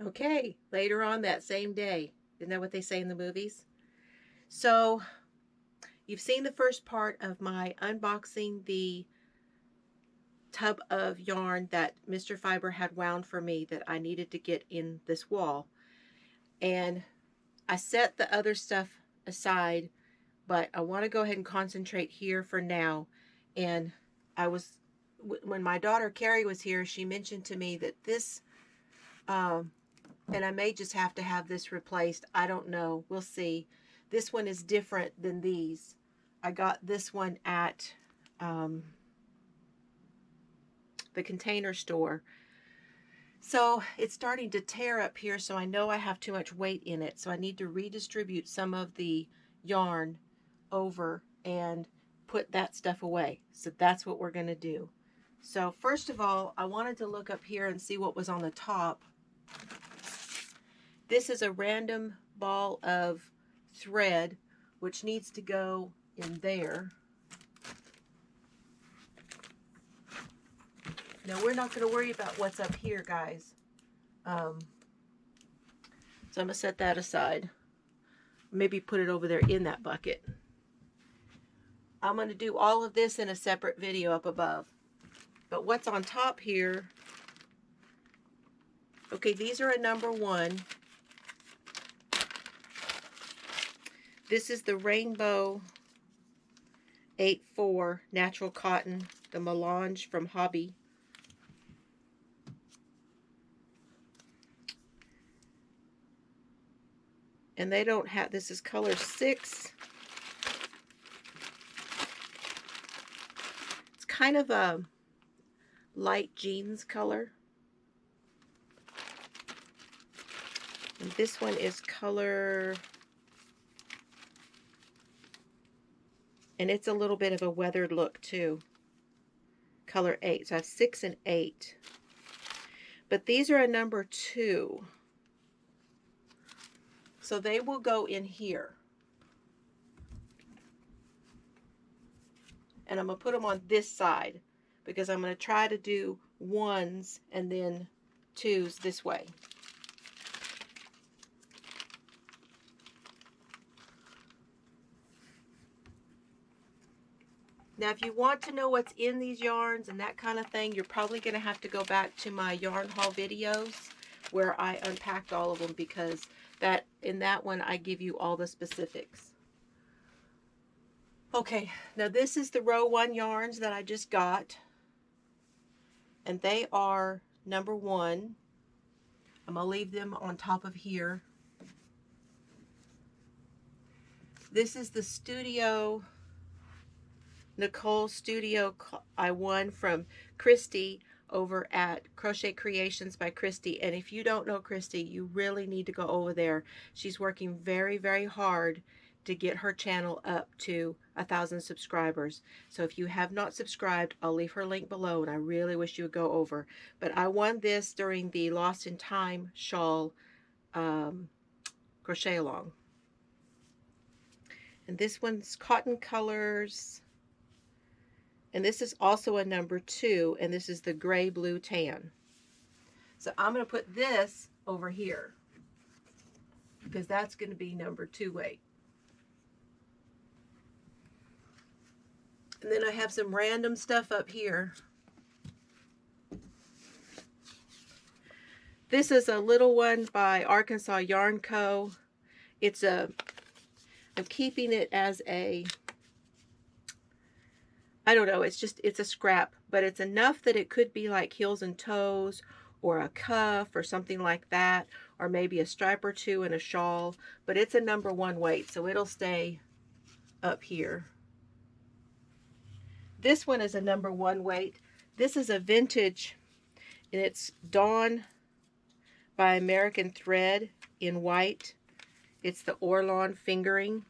Okay, later on that same day. Isn't that what they say in the movies? So, you've seen the first part of my unboxing the tub of yarn that Mr. Fiber had wound for me that I needed to get in this wall. And I set the other stuff aside, but I want to go ahead and concentrate here for now. And when my daughter Carrie was here, she mentioned to me that this, and I may just have to have this replaced. I don't know. We'll see. This one is different than these. I got this one at the Container Store. So it's starting to tear up here, so I know I have too much weight in it. So I need to redistribute some of the yarn over and put that stuff away. So that's what we're going to do. So first of all, I wanted to look up here and see what was on the top. This is a random ball of thread, which needs to go in there. Now we're not going to worry about what's up here, guys. So I'm going to set that aside. Maybe put it over there in that bucket. I'm going to do all of this in a separate video up above. But what's on top here, okay, these are a number 1. This is the Rainbow 8-4 Natural Cotton, the Melange from Hobby. And they don't have, this is color 6. It's kind of a light jeans color. And this one is color, and it's a little bit of a weathered look too. Color 8. So I have 6 and 8. But these are a number 2. So they will go in here. And I'm going to put them on this side because I'm going to try to do 1s and then 2s this way. Now, if you want to know what's in these yarns and that kind of thing, you're probably going to have to go back to my yarn haul videos where I unpacked all of them, because in that one I give you all the specifics. Okay, now this is the row 1 yarns that I just got, and they are number 1. I'm going to leave them on top of here. This is the Studio, Nicole Studio I won from Christy over at Crochet Creations by Christy. And if you don't know Christy, you really need to go over there. She's working very, very hard to get her channel up to 1,000 subscribers. So if you have not subscribed, I'll leave her link below, and I really wish you would go over. But I won this during the Lost in Time shawl crochet along. And this one's Cotton Colors. And this is also a number 2, and this is the gray, blue, tan. So I'm going to put this over here because that's going to be number 2 weight. And then I have some random stuff up here. This is a little one by Arkansas Yarn Co. I'm keeping it as a, I don't know, it's a scrap, but it's enough that it could be like heels and toes or a cuff or something like that, or maybe a stripe or 2 in a shawl, but it's a number 1 weight, so it'll stay up here. This one is a number 1 weight. This is a vintage, and it's Dawn by American Thread in white. It's the Orlon fingering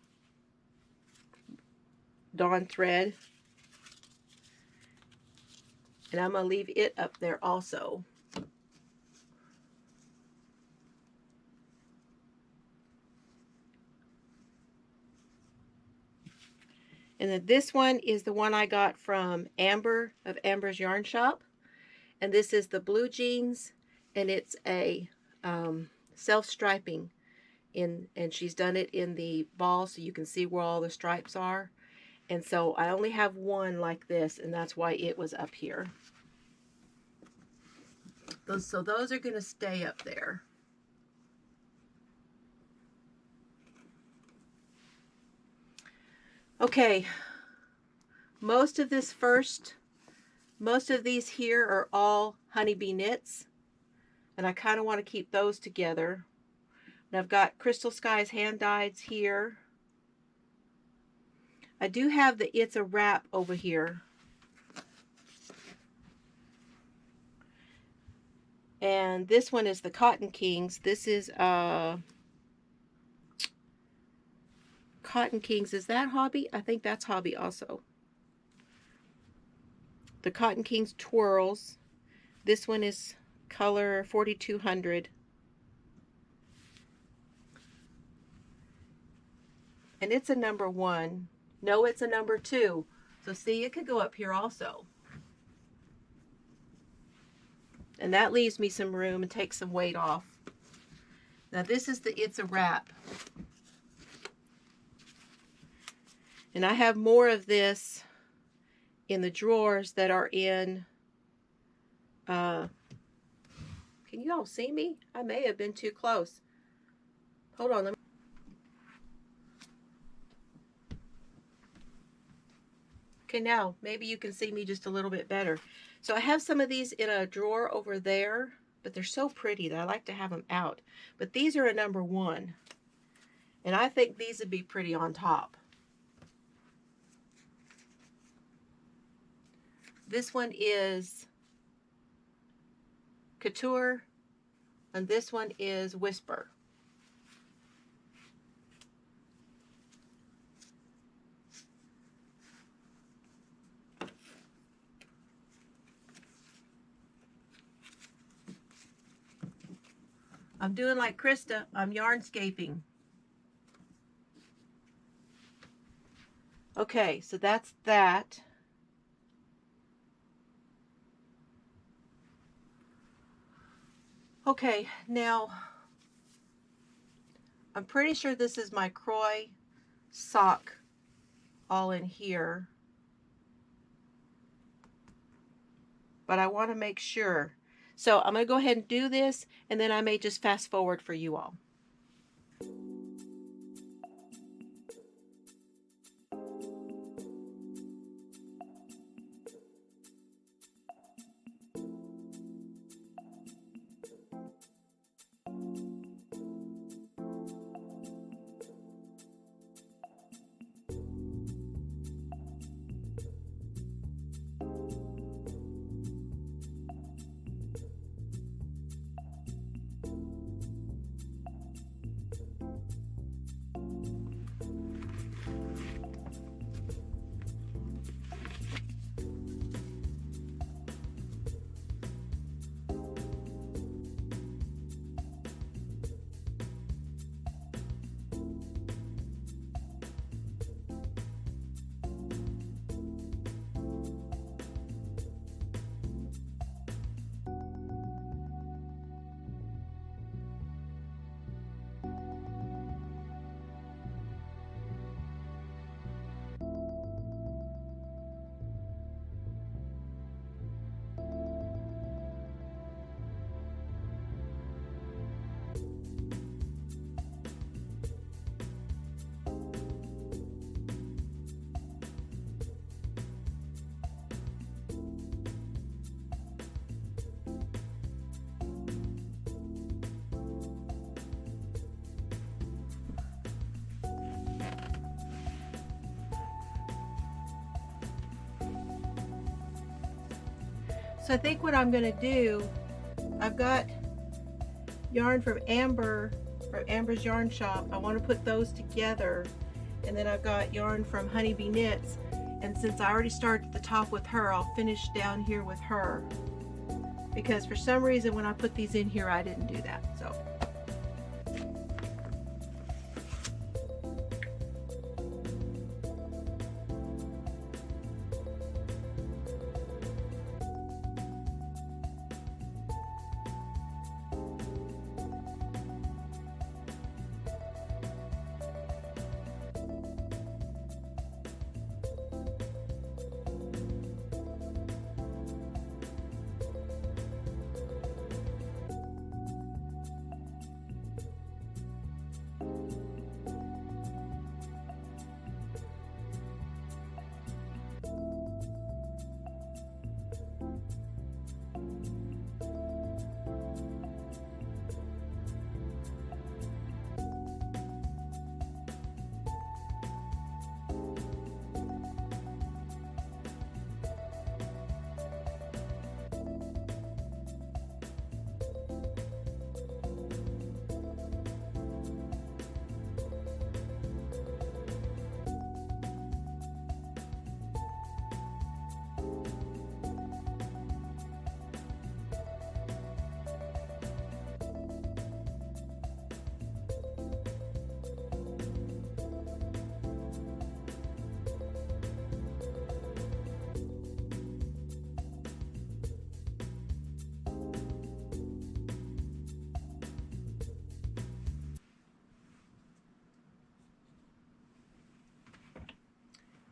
Dawn thread. And I'm going to leave it up there also. And then this one is the one I got from Amber of Amber's Yarn Shop. And this is the blue jeans, and it's a self-striping and she's done it in the ball so you can see where all the stripes are. And so I only have one like this, and that's why it was up here. So those are going to stay up there. Okay, most of these here are all honeybee knits, and I kind of want to keep those together. And I've got Crystal Skies hand dyeds here. I do have the It's a Wrap over here. And this one is the Cotton Kings. This is Cotton Kings. Is that Hobby? I think that's Hobby also. The Cotton Kings Twirls. This one is color 4200. And it's a number 1. No, it's a number 2. So see, it could go up here also. And that leaves me some room and takes some weight off. Now this is the It's a Wrap. And I have more of this in the drawers that are in, can you all see me? I may have been too close. Hold on, let me. Okay, now maybe you can see me just a little bit better. So I have some of these in a drawer over there, but they're so pretty that I like to have them out. But these are a number 1. And I think these would be pretty on top. This one is Couture, and this one is Whisper. I'm doing like Krista, I'm yarnscaping. Okay, so that's that. Okay, now I'm pretty sure this is my Croy sock all in here, but I want to make sure. So I'm going to go ahead and do this, and then I may just fast forward for you all. So I think what I'm going to do, I've got yarn from Amber, from Amber's Yarn Shop. I want to put those together. And then I've got yarn from Honeybee Knits. And since I already started at the top with her, I'll finish down here with her. Because for some reason when I put these in here, I didn't do that. So.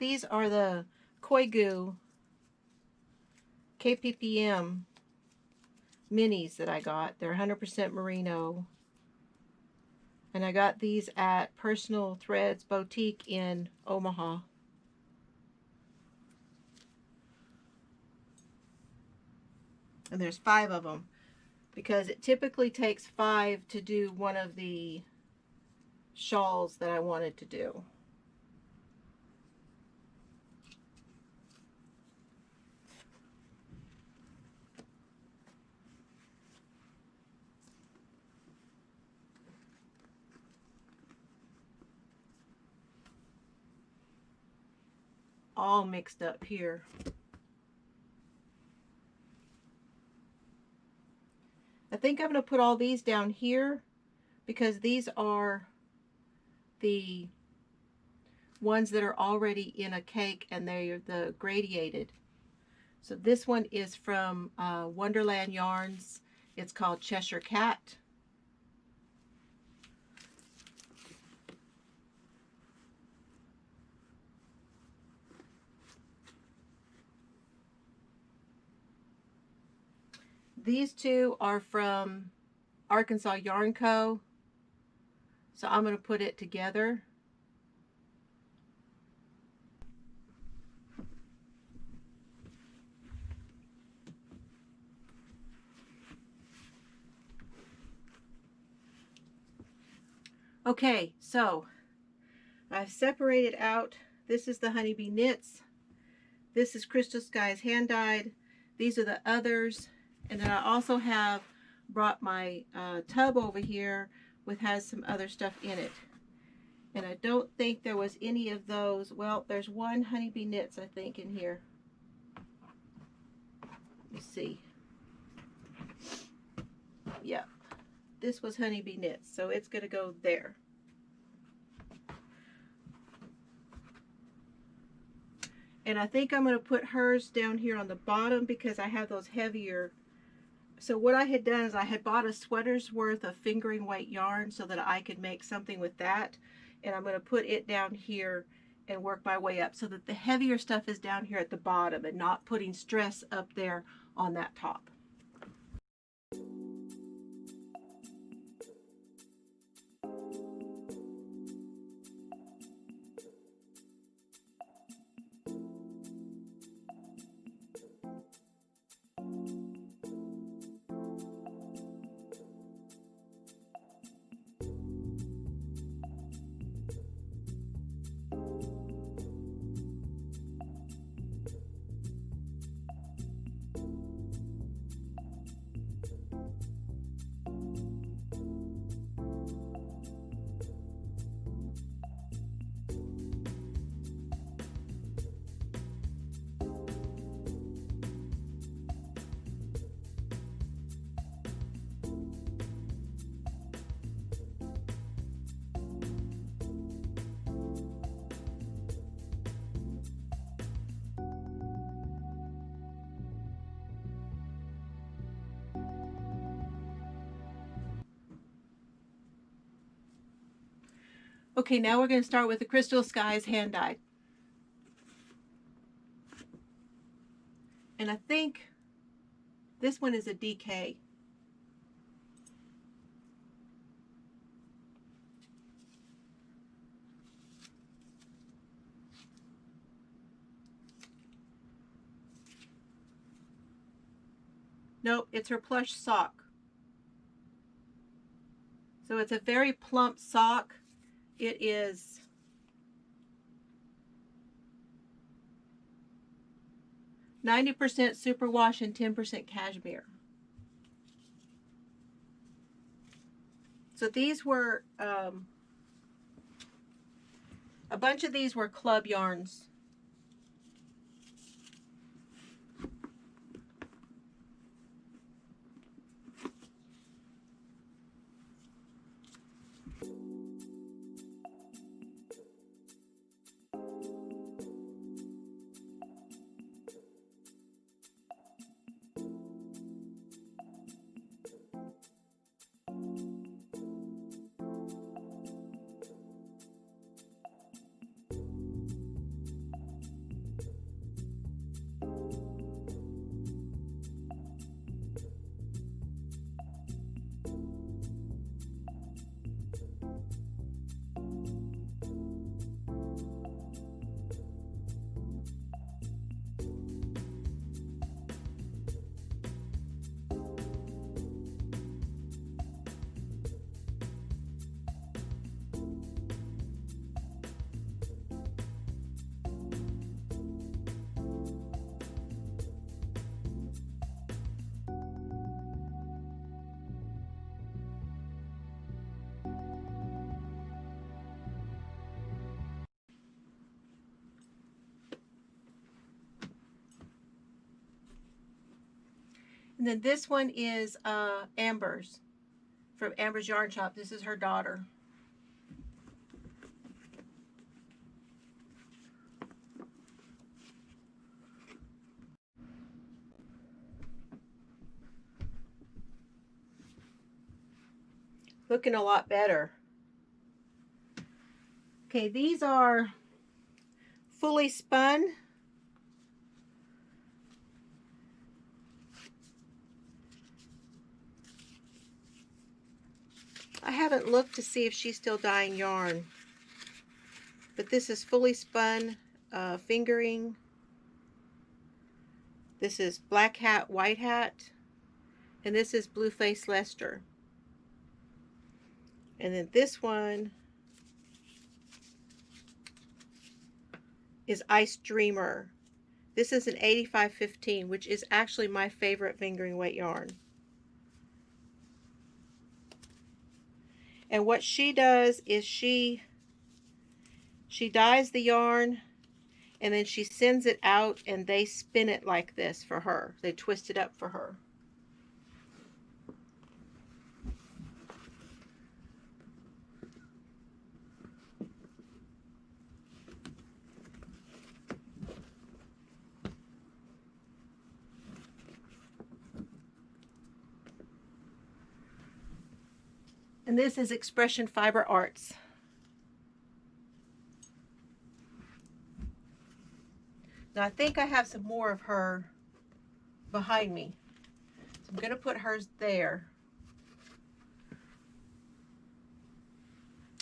These are the Koigu KPPM minis that I got. They're 100% merino. And I got these at Personal Threads Boutique in Omaha. And there's 5 of them, because it typically takes 5 to do one of the shawls that I wanted to do. All mixed up here. I think I'm going to put all these down here, because these are the ones that are already in a cake and they're the gradiated. So this one is from Wonderland Yarns. It's called Cheshire Cat. These 2 are from Arkansas Yarn Co. So I'm going to put it together. Okay, so I've separated out. This is the Honeybee Knits. This is Crystal Skies hand dyed. These are the others. And then I also have brought my tub over here, which has some other stuff in it. And I don't think there was any of those. Well, there's one Honeybee Knits, I think, in here. Let's see. Yep. This was Honeybee Knits, so it's going to go there. And I think I'm going to put hers down here on the bottom, because I have those heavier. So what I had done is I had bought a sweater's worth of fingering weight yarn so that I could make something with that. And I'm going to put it down here and work my way up so that the heavier stuff is down here at the bottom and not putting stress up there on that top. Okay, now we're going to start with the Crystal Skies hand dyed. And I think this one is a DK. Nope, it's her plush sock. So it's a very plump sock. It is 90% superwash and 10% cashmere. So these were, a bunch of these were club yarns. And then this one is Amber's from Amber's Yarn Shop. This is her daughter. Looking a lot better. Okay, these are fully spun. I haven't looked to see if she's still dyeing yarn, but this is fully spun fingering. This is Black Hat, White Hat, and this is Blueface Leicester. And then this one is Ice Dreamer. This is an 8515, which is actually my favorite fingering weight yarn. And what she does is she dyes the yarn, and then she sends it out and they spin it like this for her. They twist it up for her. And this is Expression Fiber Arts. Now I think I have some more of her behind me. So I'm going to put hers there.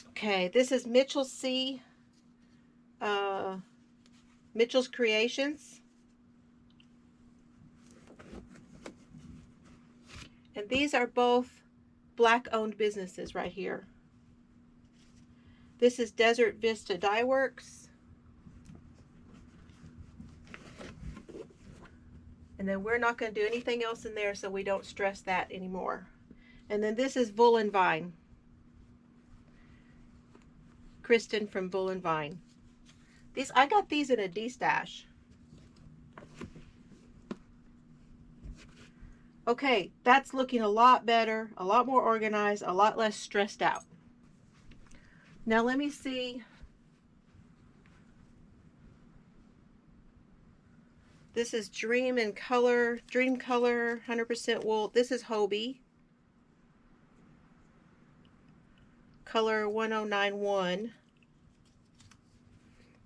Okay, this is Mitchell's Creations. And these are both Black owned businesses right here. This is Desert Vista Dye Works. And then we're not going to do anything else in there, so we don't stress that anymore. And then this is Wool and Vine. Kristen from Wool and Vine. I got these in a D-stash. Okay, that's looking a lot better, a lot more organized, a lot less stressed out. Now let me see. This is Dream Color, 100% wool. This is Hobie. Color 1091.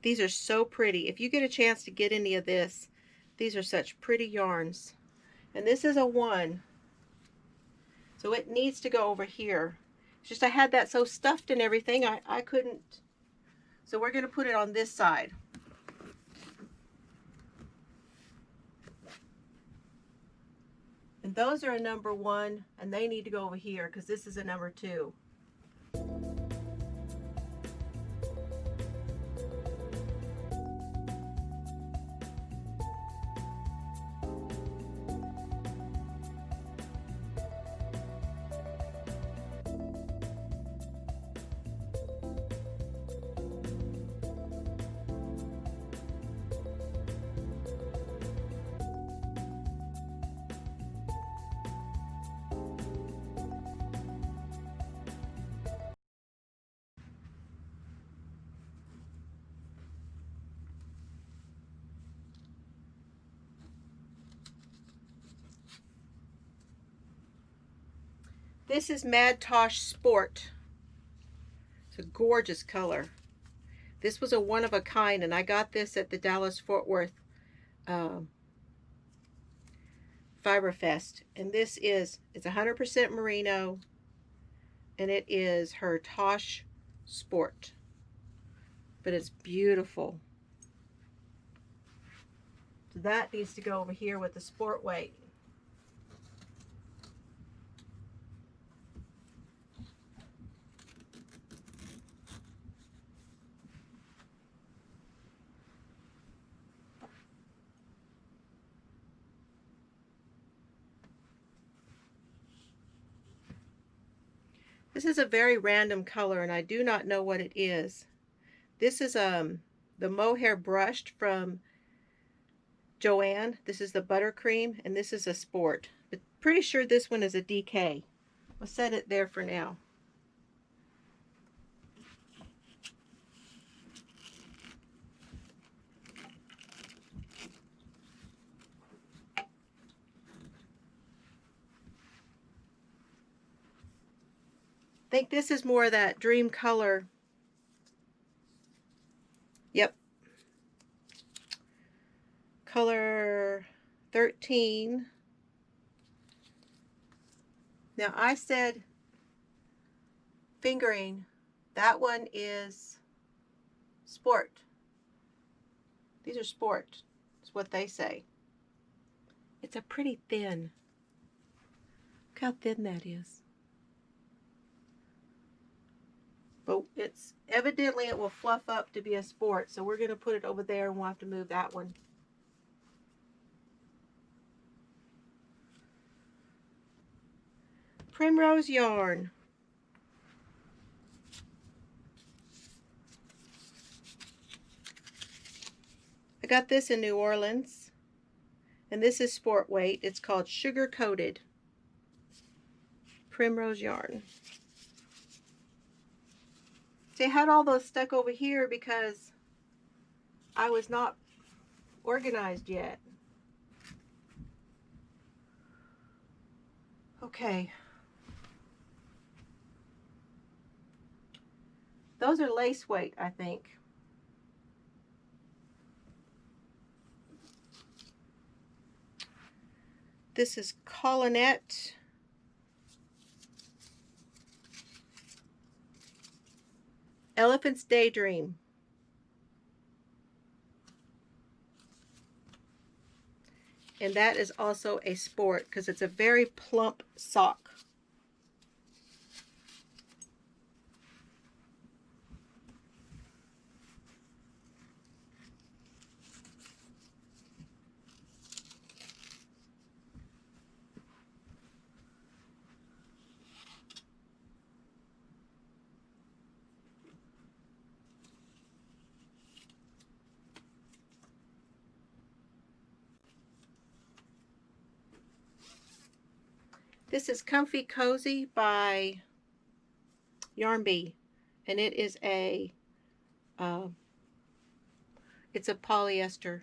These are so pretty. If you get a chance to get any of this, these are such pretty yarns. And this is a 1. So it needs to go over here. It's just I had that so stuffed and everything, I couldn't. So we're going to put it on this side. And those are a number 1, and they need to go over here because this is a number 2. This is Mad Tosh Sport. It's a gorgeous color. This was a one of a kind, and I got this at the Dallas Fort Worth Fiber Fest. And this is, it's 100% merino, and it is her Tosh Sport. But it's beautiful. So that needs to go over here with the sport weight. This is a very random color, and I do not know what it is. This is the mohair brushed from Joanne. This is the buttercream, and this is a sport. But pretty sure this one is a DK. We'll set it there for now. I think this is more of that dream color. Yep. Color 13. Now I said fingering. That one is sport. These are sport. That's what they say. It's a pretty thin. Look how thin that is. But it's evidently it will fluff up to be a sport, so we're going to put it over there and we'll have to move that one. Primrose yarn. I got this in New Orleans, and this is sport weight. It's called Sugar Coated Primrose yarn. See, I had all those stuck over here because I was not organized yet. Okay. Those are lace weight, I think. This is Collinette. Elephant's Daydream. And that is also a sport because it's a very plump sock. This is Comfy Cozy by Yarn Bee, and it is it's a polyester,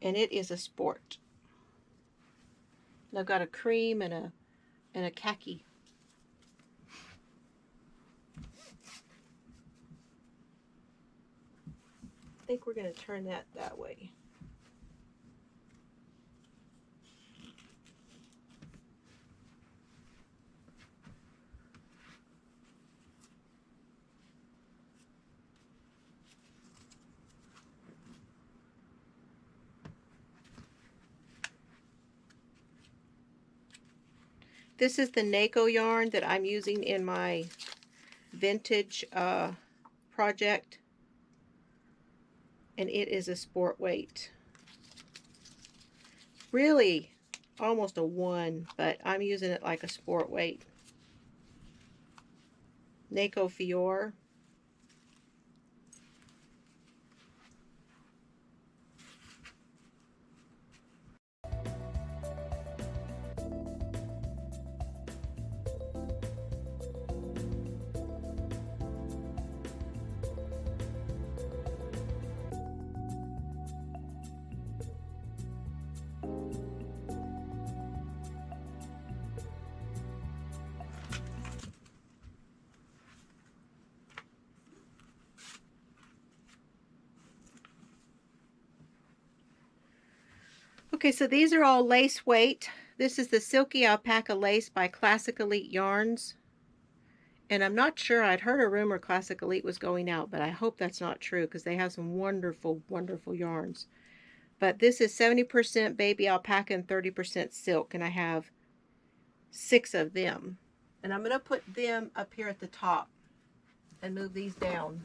and it is a sport. And I've got a cream and a khaki. I think we're going to turn that way. This is the NACO yarn that I'm using in my vintage project, and it is a sport weight. Really almost a 1, but I'm using it like a sport weight. NACO Fior. Okay, so these are all lace weight. This is the Silky Alpaca Lace by Classic Elite Yarns. And I'm not sure, I'd heard a rumor Classic Elite was going out, but I hope that's not true because they have some wonderful, wonderful yarns. But this is 70% baby alpaca and 30% silk, and I have 6 of them. And I'm going to put them up here at the top and move these down.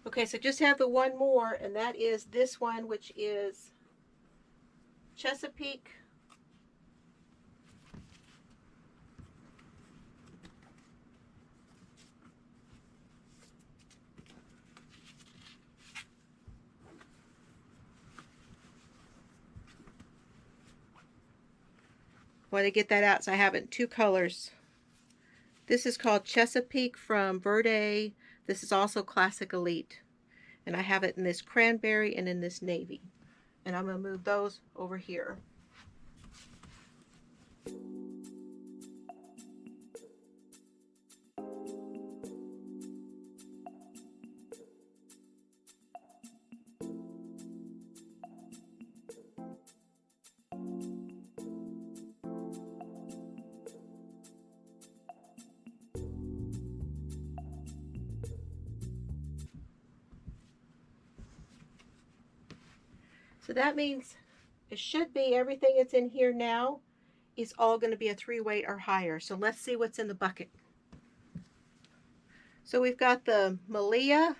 Okay, so just have the one more, and that is this one, which is Chesapeake. Want to get that out, so I have it in two colors. This is called Chesapeake from Verde. This is also Classic Elite. And I have it in this cranberry and in this navy. And I'm going to move those over here. So that means it should be everything that's in here now is all going to be a 3-weight or higher. So let's see what's in the bucket. So we've got the Malia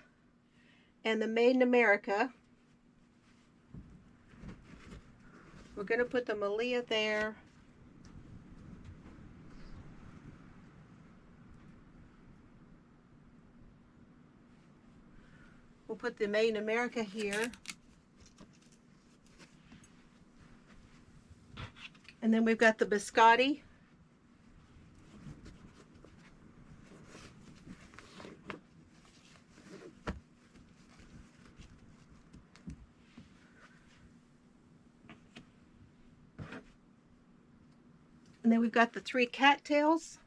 and the Made in America. We're going to put the Malia there. We'll put the Made in America here. And then we've got the biscotti. And then we've got the 3 cattails.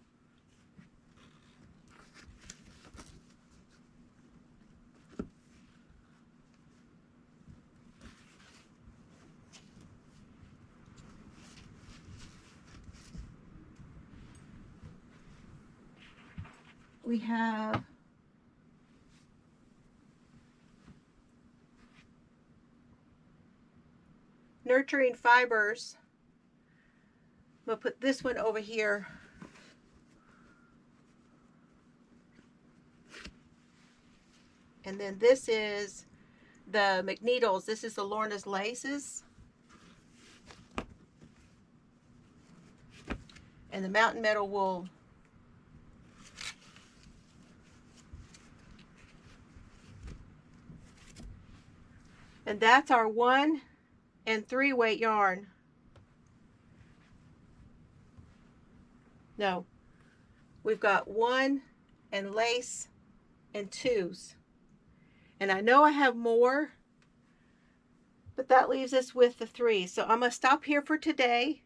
We have Nurturing Fibers. We'll put this one over here. And then this is the McNeedles. This is the Lorna's Laces. And the Mountain Meadow Wool. And that's our 1 and 3-weight yarn. No, we've got 1 and lace and 2s. And I know I have more, but that leaves us with the 3. So I'm going to stop here for today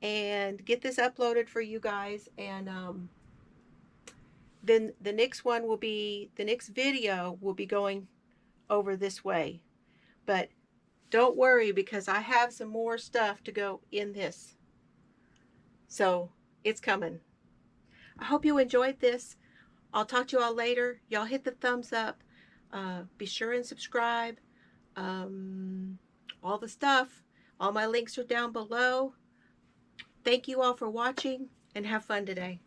and get this uploaded for you guys. And then the next one will be, the next video will be going over this way. But don't worry, because I have some more stuff to go in this. So it's coming. I hope you enjoyed this. I'll talk to you all later. Y'all hit the thumbs up. Be sure and subscribe. All the stuff. All my links are down below. Thank you all for watching, and have fun today.